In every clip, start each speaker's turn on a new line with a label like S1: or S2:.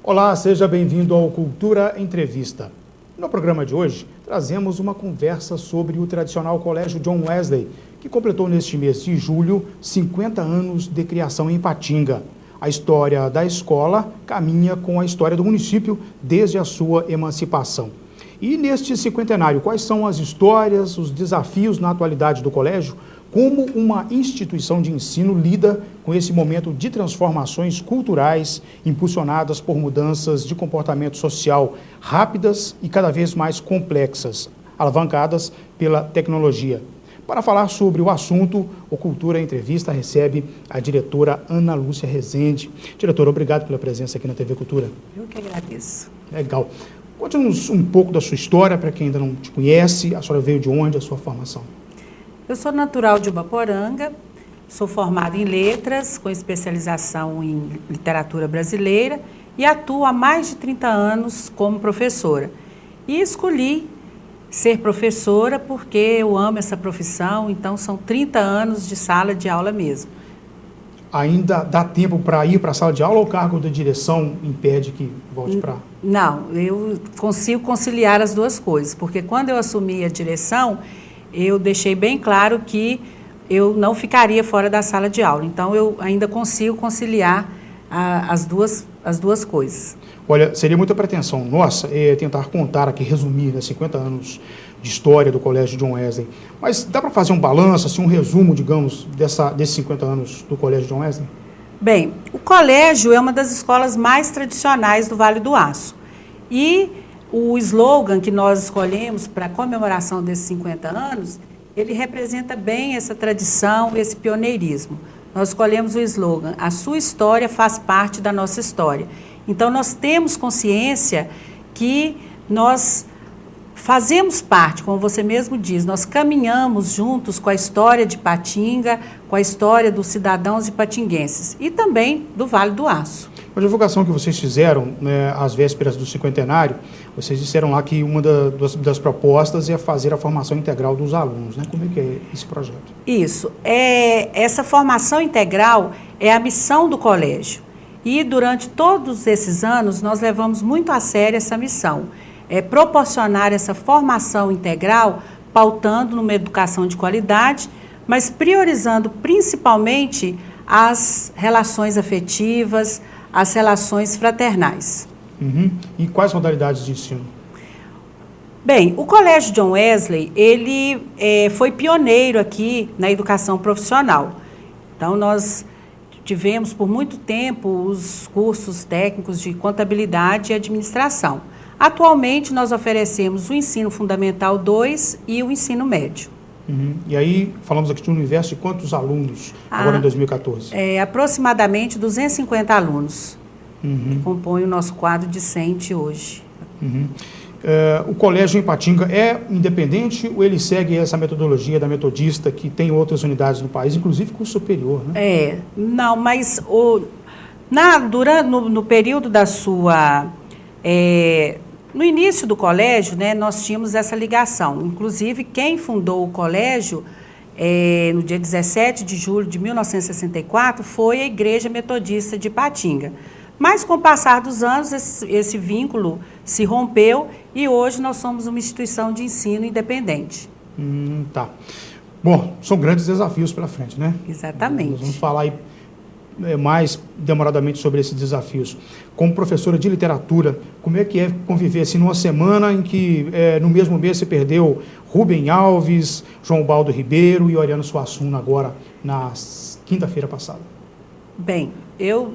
S1: Olá, seja bem-vindo ao Cultura Entrevista. No programa de hoje, trazemos uma conversa sobre o tradicional Colégio John Wesley, que completou neste mês de julho 50 anos de criação em Ipatinga. A história da escola caminha com a história do município desde a sua emancipação. E neste cinquentenário, quais são as histórias, os desafios na atualidade do colégio? Como uma instituição de ensino lida com esse momento de transformações culturais impulsionadas por mudanças de comportamento social rápidas e cada vez mais complexas, alavancadas pela tecnologia. Para falar sobre o assunto, o Cultura Entrevista recebe a diretora Ana Lúcia Rezende. Diretora, obrigado pela presença aqui na TV Cultura.
S2: Eu que agradeço.
S1: Legal. Conte-nos um pouco da sua história, para quem ainda não te conhece. A senhora veio de onde, a sua formação?
S2: Eu sou natural de Ubaporanga, sou formada em letras, com especialização em literatura brasileira e atuo há mais de 30 anos como professora. E escolhi ser professora porque eu amo essa profissão, então são 30 anos de sala de aula mesmo.
S1: Ainda dá tempo para ir para a sala de aula ou o cargo da direção impede que volte para...
S2: Não, eu consigo conciliar as duas coisas, porque quando eu assumi a direção, eu deixei bem claro que eu não ficaria fora da sala de aula. Então, eu ainda consigo conciliar as duas coisas.
S1: Olha, seria muita pretensão nossa tentar contar aqui, resumir, 50 anos de história do Colégio John Wesley. Mas dá para fazer um balanço, assim, um resumo, digamos, desses 50 anos do Colégio John Wesley?
S2: Bem, o colégio é uma das escolas mais tradicionais do Vale do Aço. E o slogan que nós escolhemos para a comemoração desses 50 anos, ele representa bem essa tradição, esse pioneirismo. Nós escolhemos o slogan, a sua história faz parte da nossa história. Então, nós temos consciência que nós fazemos parte, como você mesmo diz, nós caminhamos juntos com a história de Ipatinga, com a história dos cidadãos ipatinguenses e também do Vale do Aço.
S1: A divulgação que vocês fizeram, né, às vésperas do cinquentenário, vocês disseram lá que uma das propostas é fazer a formação integral dos alunos, né? Como é que é esse projeto?
S2: Isso. Essa formação integral é a missão do colégio. E durante todos esses anos, nós levamos muito a sério essa missão. Proporcionar essa formação integral, pautando numa educação de qualidade, mas priorizando principalmente as relações afetivas, as relações fraternais.
S1: Uhum. E quais modalidades de ensino?
S2: Bem, o Colégio John Wesley, ele foi pioneiro aqui na educação profissional. Então, nós tivemos por muito tempo os cursos técnicos de contabilidade e administração. Atualmente, nós oferecemos o ensino fundamental 2 e o ensino médio.
S1: Uhum. E aí, falamos aqui de um universo de quantos alunos agora em 2014?
S2: Aproximadamente 250 alunos
S1: que
S2: compõem o nosso quadro discente hoje.
S1: Uhum. O colégio em Ipatinga é independente ou ele segue essa metodologia da metodista que tem outras unidades no país, inclusive curso superior, né?
S2: Não, mas no período da sua... no início do colégio, né, nós tínhamos essa ligação. Inclusive, quem fundou o colégio, no dia 17 de julho de 1964, foi a Igreja Metodista de Ipatinga. Mas, com o passar dos anos, esse vínculo se rompeu e hoje nós somos uma instituição de ensino independente.
S1: Tá. Bom, são grandes desafios pela frente, né?
S2: Exatamente.
S1: Nós vamos falar aí mais demoradamente sobre esses desafios. Como professora de literatura, como é que é conviver assim numa semana em que no mesmo mês você perdeu Rubem Alves, João Baldo Ribeiro e Oriano Suassuna agora na quinta-feira passada?
S2: Bem, eu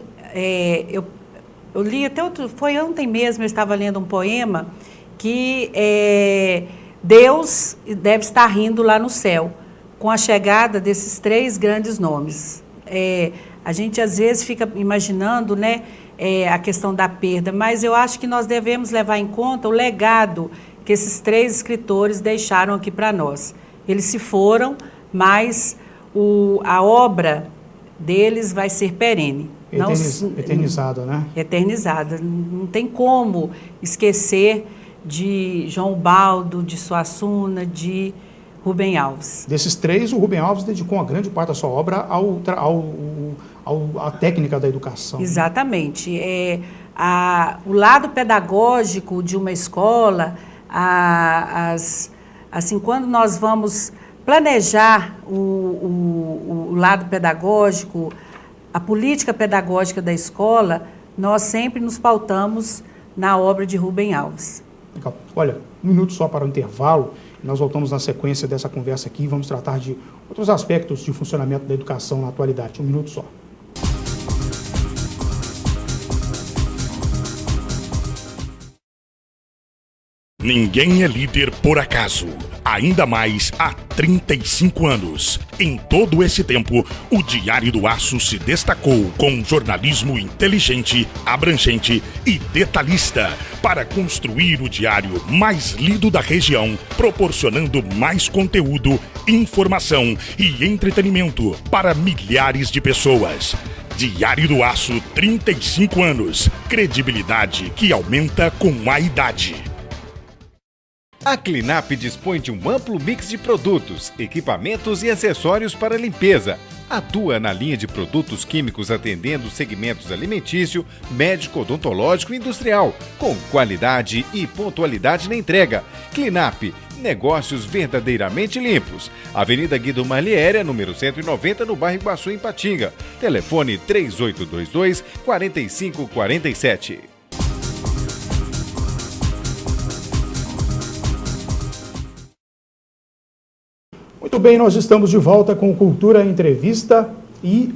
S2: li até foi ontem mesmo, eu estava lendo um poema que Deus deve estar rindo lá no céu com a chegada desses 3 grandes nomes. A gente, às vezes, fica imaginando, né, a questão da perda, mas eu acho que nós devemos levar em conta o legado que esses 3 escritores deixaram aqui para nós. Eles se foram, mas a obra deles vai ser perene.
S1: Eternizada, né?
S2: Eternizada. Não tem como esquecer de João Baldo, de Suassuna, de Rubem Alves.
S1: Desses 3, o Rubem Alves dedicou uma grande parte da sua obra à técnica da educação.
S2: Exatamente. o lado pedagógico de uma escola, assim, quando nós vamos planejar o lado pedagógico, a política pedagógica da escola, nós sempre nos pautamos na obra de Rubem Alves.
S1: Legal. Olha, um minuto só para o intervalo. Nós voltamos na sequência dessa conversa aqui e vamos tratar de outros aspectos de funcionamento da educação na atualidade. Um minuto só.
S3: Ninguém é líder por acaso, ainda mais há 35 anos. Em todo esse tempo, o Diário do Aço se destacou com um jornalismo inteligente, abrangente e detalhista para construir o diário mais lido da região, proporcionando mais conteúdo, informação e entretenimento para milhares de pessoas. Diário do Aço, 35 anos. Credibilidade que aumenta com a idade.
S4: A Clinap dispõe de um amplo mix de produtos, equipamentos e acessórios para limpeza. Atua na linha de produtos químicos atendendo segmentos alimentício, médico, odontológico e industrial, com qualidade e pontualidade na entrega. Clinap, negócios verdadeiramente limpos. Avenida Guido Marliéria, número 190, no bairro Iguaçu, em Patinga. Telefone 3822-4547.
S1: Muito bem, nós estamos de volta com Cultura Entrevista e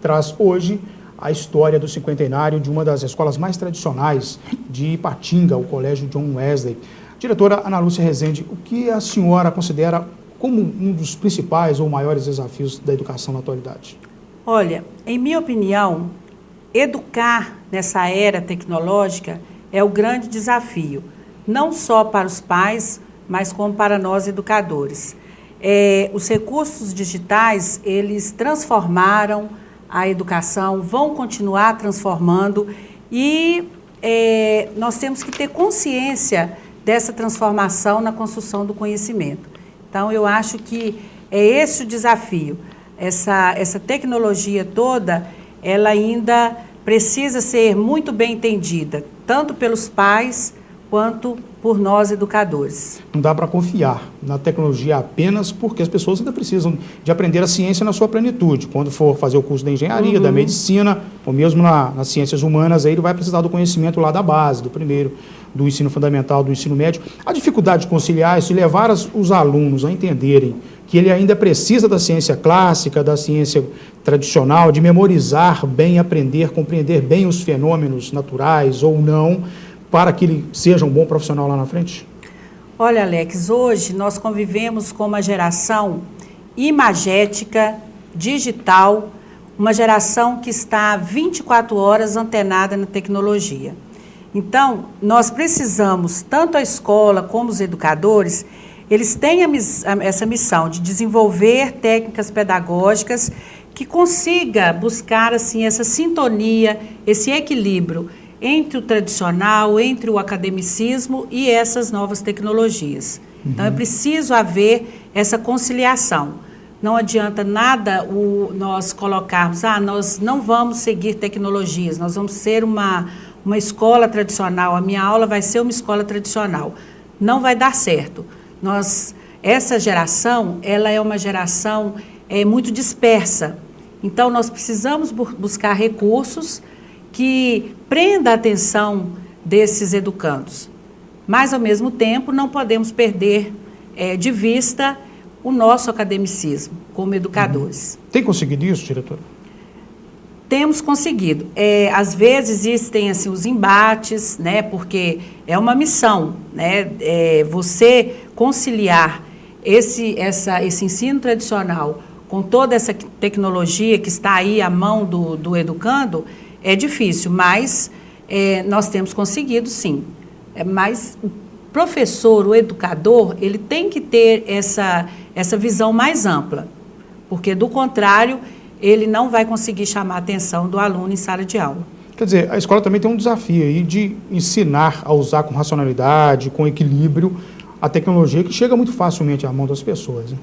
S1: traz hoje a história do cinquentenário de uma das escolas mais tradicionais de Ipatinga, o Colégio John Wesley. Diretora Ana Lúcia Rezende, o que a senhora considera como um dos principais ou maiores desafios da educação na atualidade?
S2: Olha, em minha opinião, educar nessa era tecnológica é o grande desafio, não só para os pais, mas como para nós educadores. Os recursos digitais, eles transformaram a educação, vão continuar transformando e nós temos que ter consciência dessa transformação na construção do conhecimento. Então, eu acho que é esse o desafio. Essa tecnologia toda, ela ainda precisa ser muito bem entendida, tanto pelos pais quanto por nós educadores.
S1: Não dá para confiar na tecnologia apenas porque as pessoas ainda precisam de aprender a ciência na sua plenitude. Quando for fazer o curso da engenharia, da medicina, ou mesmo nas ciências humanas, aí ele vai precisar do conhecimento lá da base, do primeiro, do ensino fundamental, do ensino médio. A dificuldade de conciliar isso, de levar os alunos a entenderem que ele ainda precisa da ciência clássica, da ciência tradicional, de memorizar bem, aprender, compreender bem os fenômenos naturais ou não, para que ele seja um bom profissional lá na frente?
S2: Olha, Alex, hoje nós convivemos com uma geração imagética, digital, uma geração que está 24 horas antenada na tecnologia. Então, nós precisamos, tanto a escola como os educadores, eles têm essa missão de desenvolver técnicas pedagógicas que consiga buscar assim, essa sintonia, esse equilíbrio entre o tradicional, entre o academicismo e essas novas tecnologias. Então, é preciso haver essa conciliação. Não adianta nada nós colocarmos, nós não vamos seguir tecnologias, nós vamos ser uma escola tradicional, a minha aula vai ser uma escola tradicional. Não vai dar certo. Essa geração, ela é uma geração muito dispersa. Então, nós precisamos buscar recursos que prenda a atenção desses educandos. Mas, ao mesmo tempo, não podemos perder de vista o nosso academicismo como educadores.
S1: Tem conseguido isso, diretora?
S2: Temos conseguido. Às vezes existem assim, os embates, né, porque é uma missão, né, você conciliar esse ensino tradicional com toda essa tecnologia que está aí à mão do educando, é difícil, mas nós temos conseguido, sim. Mas o professor, o educador, ele tem que ter essa visão mais ampla, porque, do contrário, ele não vai conseguir chamar a atenção do aluno em sala de aula.
S1: Quer dizer, a escola também tem um desafio aí de ensinar a usar com racionalidade, com equilíbrio, a tecnologia que chega muito facilmente à mão das pessoas. Né?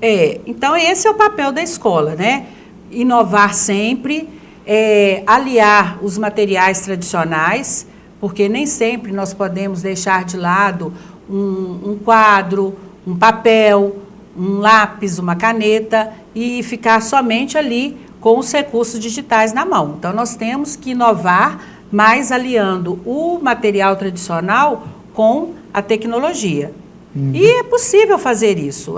S2: Então esse é o papel da escola, né? Inovar sempre, aliar os materiais tradicionais porque nem sempre nós podemos deixar de lado um quadro, um papel, um lápis, uma caneta e ficar somente ali com os recursos digitais na mão. Então, nós temos que inovar, mais aliando o material tradicional com a tecnologia. E é possível fazer isso.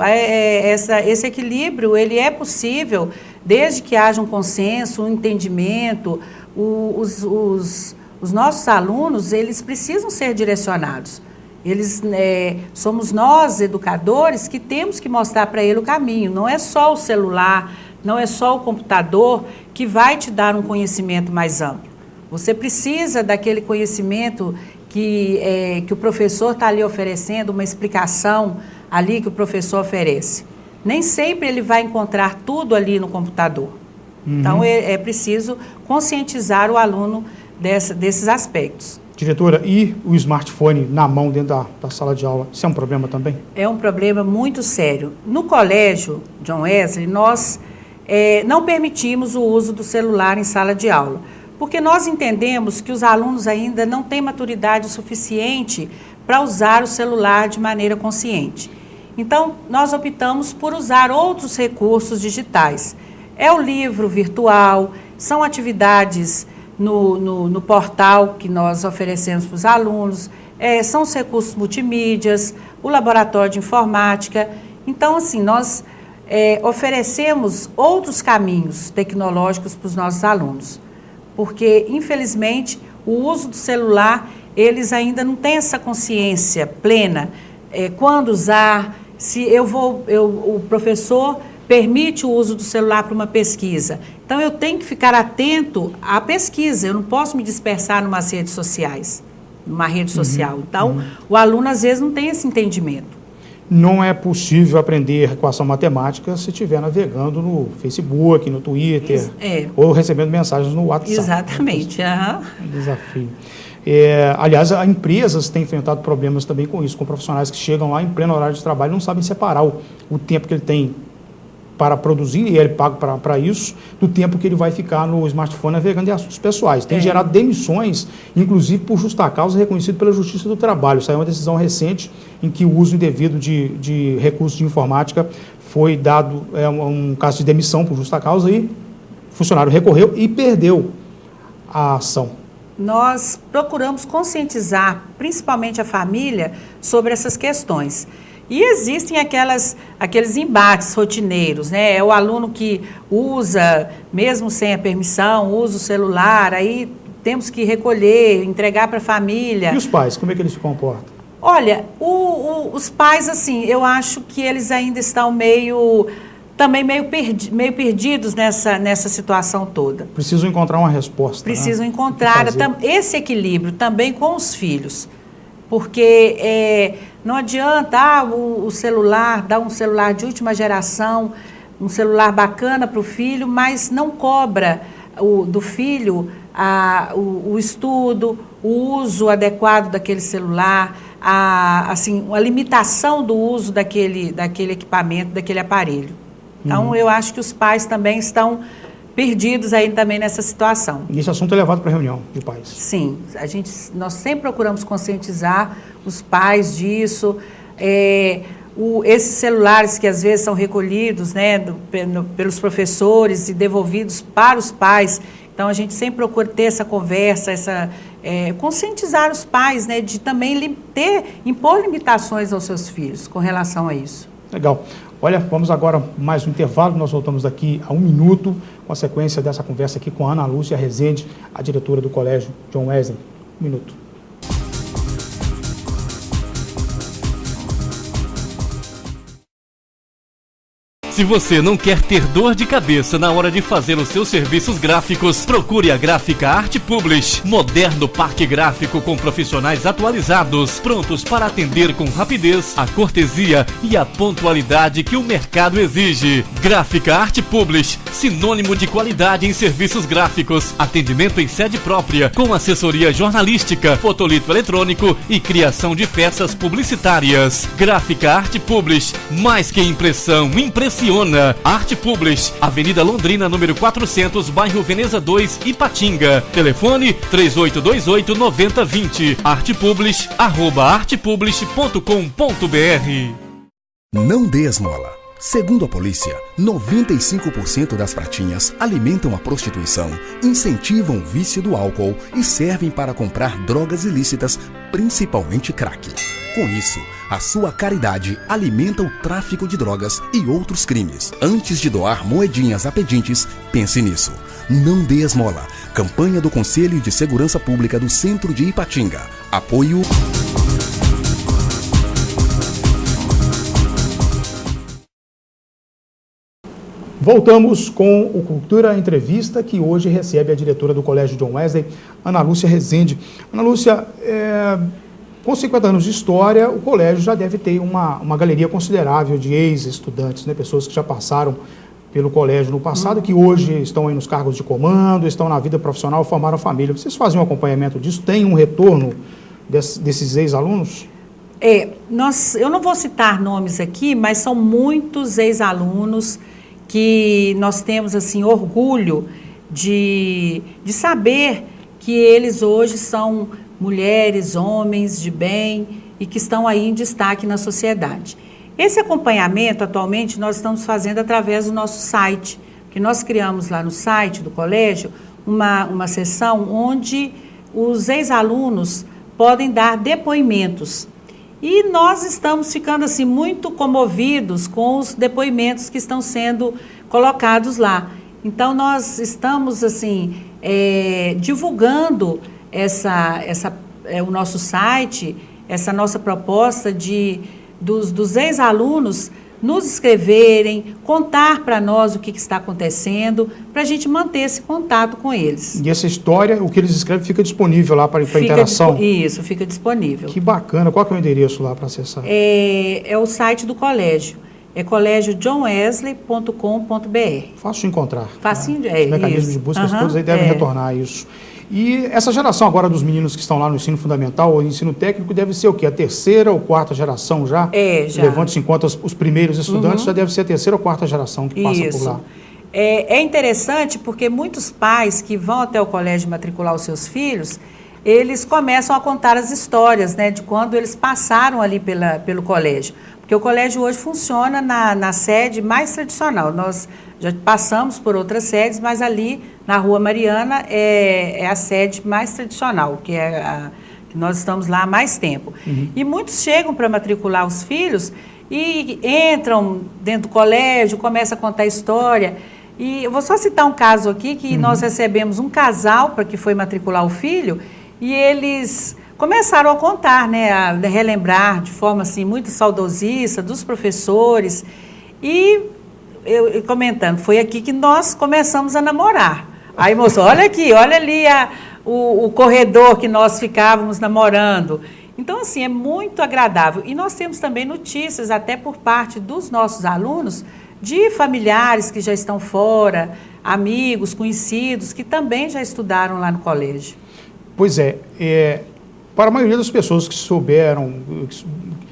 S2: Esse equilíbrio, ele é possível desde que haja um consenso, um entendimento. Os nossos alunos, eles precisam ser direcionados. Somos nós, educadores, que temos que mostrar para ele o caminho. Não é só o celular, não é só o computador que vai te dar um conhecimento mais amplo. Você precisa daquele conhecimento que o professor está ali oferecendo, uma explicação ali que o professor oferece. Nem sempre ele vai encontrar tudo ali no computador. Então, é preciso conscientizar o aluno desses aspectos.
S1: Diretora, e o smartphone na mão dentro da sala de aula, isso é um problema também?
S2: É um problema muito sério. No colégio John Wesley, nós não permitimos o uso do celular em sala de aula, porque nós entendemos que os alunos ainda não têm maturidade suficiente para usar o celular de maneira consciente. Então, nós optamos por usar outros recursos digitais. É o livro virtual, são atividades no portal que nós oferecemos para os alunos, são os recursos multimídias, o laboratório de informática. Então, assim, nós oferecemos outros caminhos tecnológicos para os nossos alunos, porque, infelizmente, o uso do celular, eles ainda não têm essa consciência plena, quando usar, se o professor permite o uso do celular para uma pesquisa. Então, eu tenho que ficar atento à pesquisa, eu não posso me dispersar numa rede social. Então, o aluno, às vezes, não tem esse entendimento.
S1: Não é possível aprender equação matemática se estiver navegando no Facebook, no Twitter, ou recebendo mensagens no WhatsApp.
S2: Exatamente.
S1: É um desafio. Aliás, as empresas têm enfrentado problemas também com isso, com profissionais que chegam lá em pleno horário de trabalho e não sabem separar o tempo que ele tem para produzir, e ele paga para isso, do tempo que ele vai ficar no smartphone navegando em assuntos pessoais. Tem gerado demissões, inclusive por justa causa, reconhecido pela Justiça do Trabalho. Saiu uma decisão recente em que o uso indevido de recursos de informática foi dado, um caso de demissão por justa causa, e o funcionário recorreu e perdeu a ação.
S2: Nós procuramos conscientizar, principalmente a família, sobre essas questões. E existem aqueles embates rotineiros, né? É o aluno que usa, mesmo sem a permissão, usa o celular, aí temos que recolher, entregar para a família.
S1: E os pais, como é que eles se comportam?
S2: Olha, os pais, assim, eu acho que eles ainda estão meio perdidos nessa situação toda.
S1: Precisam encontrar uma resposta.
S2: Precisam encontrar esse equilíbrio também com os filhos. Porque não adianta o celular, dar um celular de última geração, um celular bacana para o filho, mas não cobra do filho o estudo, o uso adequado daquele celular, a limitação do uso daquele equipamento, daquele aparelho. Então, eu acho que os pais também estão perdidos aí também nessa situação.
S1: E esse assunto é levado para a reunião de pais?
S2: Sim, nós sempre procuramos conscientizar os pais disso. Esses celulares que às vezes são recolhidos, né, pelos professores e devolvidos para os pais. Então, a gente sempre procura ter essa conversa, conscientizar os pais, né, de também impor limitações aos seus filhos com relação a isso.
S1: Legal. Olha, vamos agora mais um intervalo, nós voltamos daqui a 1 minuto, com a sequência dessa conversa aqui com a Ana Lúcia Rezende, a diretora do Colégio John Wesley. 1 minuto.
S5: Se você não quer ter dor de cabeça na hora de fazer os seus serviços gráficos, procure a Gráfica Arte Publish. Moderno parque gráfico com profissionais atualizados, prontos para atender com rapidez, a cortesia e a pontualidade que o mercado exige. Gráfica Arte Publish, sinônimo de qualidade em serviços gráficos. Atendimento em sede própria, com assessoria jornalística, fotolito eletrônico e criação de peças publicitárias. Gráfica Arte Publish, mais que impressão, impressão. funciona. Arte Publish, Avenida Londrina, número 400, bairro Veneza 2, Ipatinga. Telefone 3828-9020. artepublish@artepublish.com.br.
S6: Não dê esmola. Segundo a polícia, 95% das pratinhas alimentam a prostituição, incentivam o vício do álcool e servem para comprar drogas ilícitas, principalmente crack. Com isso, a sua caridade alimenta o tráfico de drogas e outros crimes. Antes de doar moedinhas a pedintes, pense nisso. Não dê esmola. Campanha do Conselho de Segurança Pública do Centro de Ipatinga. Apoio...
S1: Voltamos com o Cultura Entrevista, que hoje recebe a diretora do Colégio John Wesley, Ana Lúcia Rezende. Ana Lúcia, com 50 anos de história, o colégio já deve ter uma galeria considerável de ex-estudantes, né? Pessoas que já passaram pelo colégio no passado, que hoje estão aí nos cargos de comando, estão na vida profissional, formaram família. Vocês fazem um acompanhamento disso? Tem um retorno desses ex-alunos?
S2: Eu não vou citar nomes aqui, mas são muitos ex-alunos que nós temos assim orgulho de saber que eles hoje são mulheres, homens de bem e que estão aí em destaque na sociedade. Esse acompanhamento, atualmente, nós estamos fazendo através do nosso site, que nós criamos lá no site do colégio uma seção onde os ex-alunos podem dar depoimentos. E nós estamos ficando assim muito comovidos com os depoimentos que estão sendo colocados lá. Então nós estamos assim divulgando o nosso site, essa nossa proposta dos ex-alunos nos escreverem, contar para nós o que está acontecendo, para a gente manter esse contato com eles.
S1: E essa história, o que eles escrevem, fica disponível lá para interação?
S2: Isso, fica disponível.
S1: Que bacana. Qual que é o endereço lá para acessar?
S2: É o site do colégio. É colégiojohnwesley.com.br.
S1: Fácil de encontrar.
S2: Facinho,
S1: Os mecanismos de busca, todos aí devem retornar isso. E essa geração agora dos meninos que estão lá no ensino fundamental ou ensino técnico deve ser o quê? A terceira ou quarta geração já?
S2: Já.
S1: Levando-se em conta os primeiros estudantes, já deve ser a terceira ou quarta geração que passa por lá.
S2: É interessante porque muitos pais que vão até o colégio matricular os seus filhos, eles começam a contar as histórias, né, de quando eles passaram ali pelo colégio. Porque o colégio hoje funciona na sede mais tradicional. Nós já passamos por outras sedes, mas ali na Rua Mariana é a sede mais tradicional, que que nós estamos lá há mais tempo. E muitos chegam para matricular os filhos e entram dentro do colégio, começam a contar história. E eu vou só citar um caso aqui, que nós recebemos um casal para que foi matricular o filho, e eles começaram a contar, né, a relembrar de forma assim muito saudosista dos professores e eu comentando, foi aqui que nós começamos a namorar. Aí, moço, olha aqui, olha ali o corredor que nós ficávamos namorando. Então, assim, é muito agradável. E nós temos também notícias, até por parte dos nossos alunos, de familiares que já estão fora, amigos, conhecidos, que também já estudaram lá no colégio.
S1: Pois para a maioria das pessoas que souberam,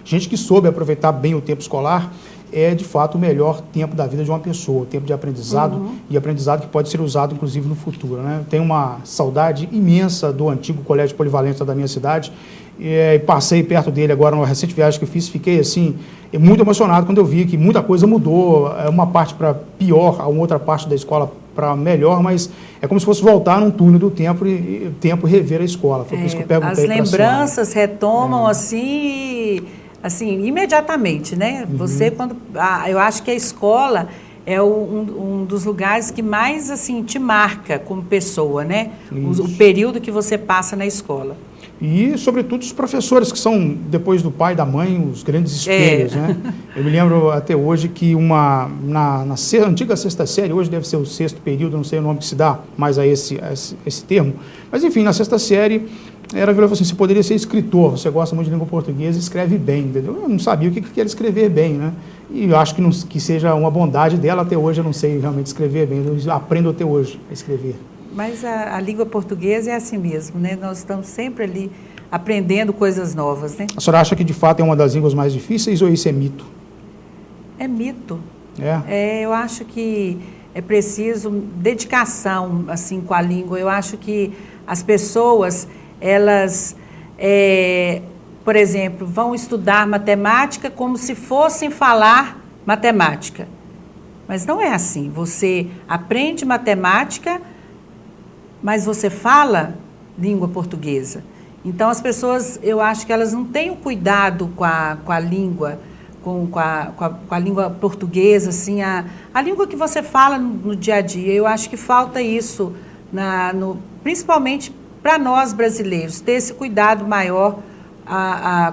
S1: gente que soube aproveitar bem o tempo escolar, é de fato o melhor tempo da vida de uma pessoa, o tempo de aprendizado, e aprendizado que pode ser usado inclusive no futuro, né? Tenho uma saudade imensa do antigo colégio polivalente da minha cidade, e passei perto dele agora numa recente viagem que eu fiz, fiquei assim, muito emocionado quando eu vi que muita coisa mudou, uma parte para pior, a outra parte da escola para melhor, mas é como se fosse voltar num túnel do tempo e rever a escola. Foi por isso que eu perguntei.
S2: As lembranças retomam assim, imediatamente, né? Você eu acho que a escola é um dos lugares que mais assim te marca como pessoa, né? O período que você passa na escola.
S1: E, sobretudo, os professores, que são, depois do pai e da mãe, os grandes espelhos, né? Eu me lembro até hoje que na antiga sexta série, hoje deve ser o sexto período, não sei o nome que se dá mais a esse termo, mas, enfim, na sexta série, ela falou assim, você poderia ser escritor, você gosta muito de língua portuguesa e escreve bem, entendeu? Eu não sabia o que era escrever bem, né? E eu acho que seja uma bondade dela, até hoje eu não sei realmente escrever bem, eu aprendo até hoje a escrever.
S2: Mas a língua portuguesa é assim mesmo, né? Nós estamos sempre ali aprendendo coisas novas, né?
S1: A senhora acha que de fato é uma das línguas mais difíceis ou isso é mito?
S2: É mito. Eu acho que é preciso dedicação assim, com a língua. Eu acho que as pessoas, elas, por exemplo, vão estudar matemática como se fossem falar matemática. Mas não é assim. Você aprende matemática, mas você fala língua portuguesa. Então, as pessoas, eu acho que elas não têm o cuidado com a língua, com a língua portuguesa, assim, a língua que você fala no dia a dia. Eu acho que falta isso, principalmente para nós brasileiros, ter esse cuidado maior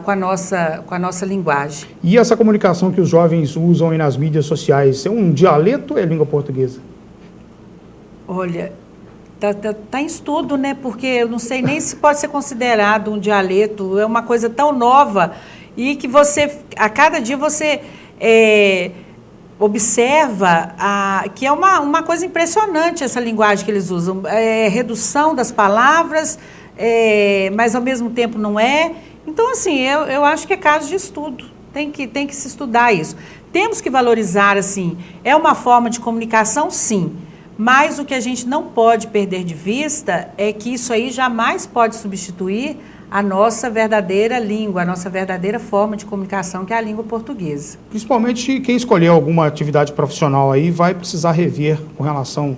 S2: com a nossa linguagem.
S1: E essa comunicação que os jovens usam aí nas mídias sociais, é um dialeto ou é língua portuguesa?
S2: Olha, tá em estudo, né? Porque eu não sei nem se pode ser considerado um dialeto, é uma coisa tão nova e que a cada dia você observa que é uma coisa impressionante essa linguagem que eles usam. Redução das palavras, mas ao mesmo tempo não é. Então, assim, eu acho que é caso de estudo. Tem que se estudar isso. Temos que valorizar, assim, é uma forma de comunicação, sim. Mas o que a gente não pode perder de vista é que isso aí jamais pode substituir a nossa verdadeira língua, a nossa verdadeira forma de comunicação, que é a língua portuguesa.
S1: Principalmente quem escolher alguma atividade profissional aí vai precisar rever com relação,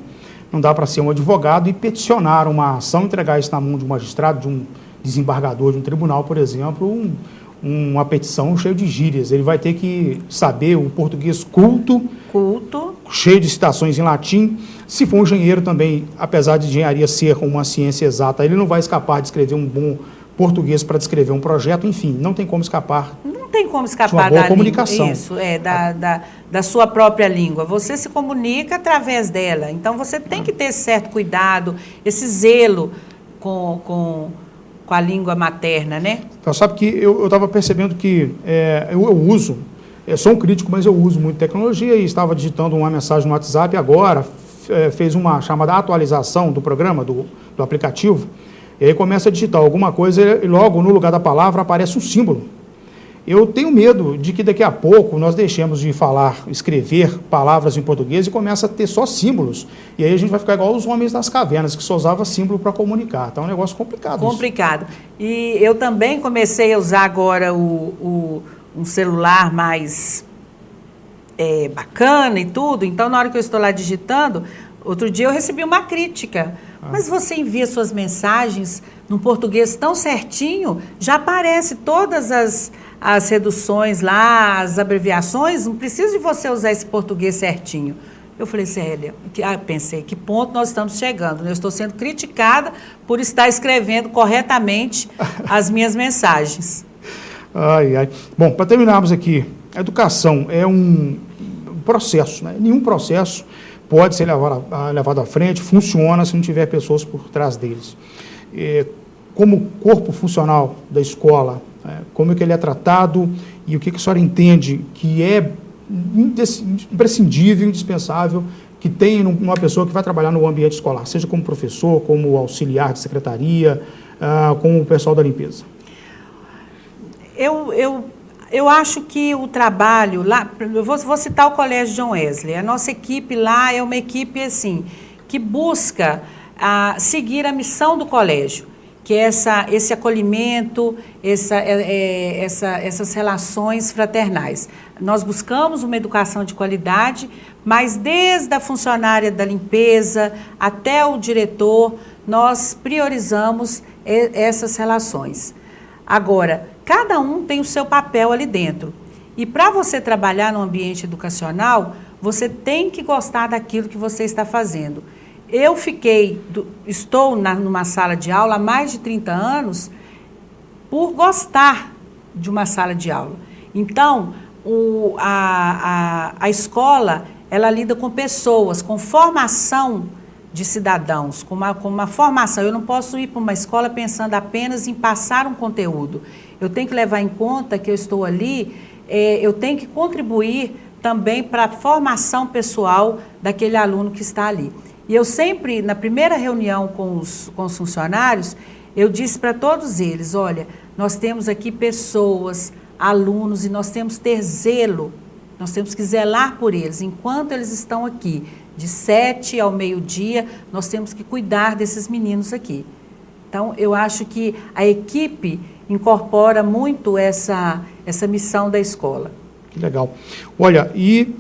S1: não dá para ser um advogado e peticionar uma ação, entregar isso na mão de um magistrado, de um desembargador de um tribunal, por exemplo, uma petição cheia de gírias. Ele vai ter que saber o português culto, cheio de citações em latim. Se for um engenheiro também, apesar de engenharia ser uma ciência exata, ele não vai escapar de escrever um bom português para descrever um projeto. Enfim, não tem como escapar.
S2: Não tem como escapar
S1: de uma boa
S2: da
S1: comunicação.
S2: Língua. Isso, da sua própria língua. Você se comunica através dela. Então, você tem que ter esse certo cuidado, esse zelo com a língua materna, né?
S1: Então, sabe que eu estava percebendo que eu uso, sou um crítico, mas eu uso muito tecnologia e estava digitando uma mensagem no WhatsApp agora, fez uma chamada atualização do programa, do aplicativo, e aí começa a digitar alguma coisa e logo no lugar da palavra aparece um símbolo. Eu tenho medo de que daqui a pouco nós deixemos de escrever palavras em português e começa a ter só símbolos. E aí a gente vai ficar igual os homens das cavernas, que só usavam símbolo para comunicar. Então é um negócio complicado.
S2: Complicado. Isso. E eu também comecei a usar agora um celular mais bacana e tudo. Então, na hora que eu estou lá digitando, outro dia eu recebi uma crítica. Mas você envia suas mensagens num português tão certinho, já aparece todas as reduções lá, as abreviações, não precisa de você usar esse português certinho. Eu falei, Célia, pensei, que ponto nós estamos chegando? Eu estou sendo criticada por estar escrevendo corretamente as minhas mensagens.
S1: Bom, para terminarmos aqui, a educação é um processo, né? Nenhum processo pode ser levado à frente, funciona se não tiver pessoas por trás deles. Como corpo funcional da escola, como é que ele é tratado e o que a senhora entende que é imprescindível, indispensável que tenha uma pessoa que vai trabalhar no ambiente escolar, seja como professor, como auxiliar de secretaria, como o pessoal da limpeza?
S2: Eu acho que o trabalho lá, eu vou citar o Colégio John Wesley, a nossa equipe lá é uma equipe assim, que busca seguir a missão do colégio, que é esse acolhimento, essas relações fraternais. Nós buscamos uma educação de qualidade, mas desde a funcionária da limpeza até o diretor, nós priorizamos essas relações. Agora, cada um tem o seu papel ali dentro. E para você trabalhar no ambiente educacional, você tem que gostar daquilo que você está fazendo. Eu estou numa sala de aula há mais de 30 anos por gostar de uma sala de aula. Então, a escola, ela lida com pessoas, com formação de cidadãos, com uma formação. Eu não posso ir para uma escola pensando apenas em passar um conteúdo. Eu tenho que levar em conta que eu estou ali, eu tenho que contribuir também para a formação pessoal daquele aluno que está ali. E eu sempre, na primeira reunião com os funcionários, eu disse para todos eles, olha, nós temos aqui pessoas, alunos, e nós temos que ter zelo Nós temos que zelar por eles. Enquanto eles estão aqui, de 7 ao meio-dia, nós temos que cuidar desses meninos aqui. Então, eu acho que a equipe incorpora muito essa missão da escola.
S1: Que legal. Olha, e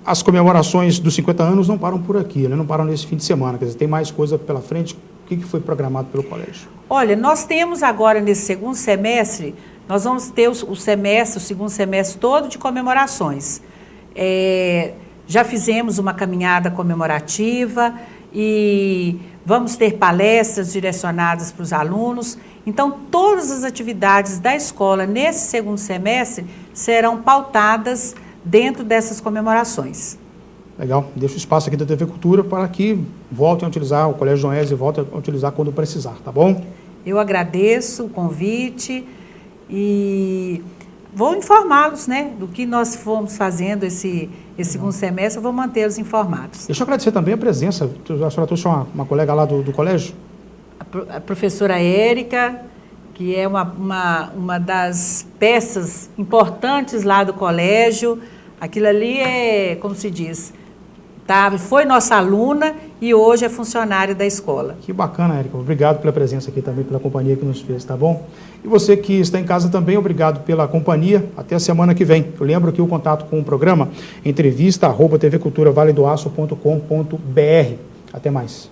S1: as comemorações dos 50 anos não param por aqui, né? Não param nesse fim de semana, quer dizer, tem mais coisa pela frente. O que foi programado pelo colégio?
S2: Olha, nós temos agora, nesse segundo semestre, nós vamos ter o segundo semestre todo de comemorações. Já fizemos uma caminhada comemorativa e vamos ter palestras direcionadas para os alunos. Então, todas as atividades da escola nesse segundo semestre serão pautadas dentro dessas comemorações.
S1: Legal. Deixa o espaço aqui da TV Cultura para que voltem a utilizar, o Colégio Dom Wesley volte a utilizar quando precisar, tá bom?
S2: Eu agradeço o convite e vou informá-los, né, do que nós fomos fazendo esse segundo semestre, eu vou mantê-los informados.
S1: Deixa eu agradecer também a presença, a senhora trouxe uma colega lá do colégio?
S2: A professora Érica, que é uma das peças importantes lá do colégio. Aquilo ali é, como se diz, foi nossa aluna e hoje é funcionária da escola.
S1: Que bacana, Érica. Obrigado pela presença aqui também, pela companhia que nos fez, tá bom? E você que está em casa também, obrigado pela companhia. Até a semana que vem. Eu lembro que o contato com o programa, entrevista@tvculturavaledoaço.com.br. Até mais.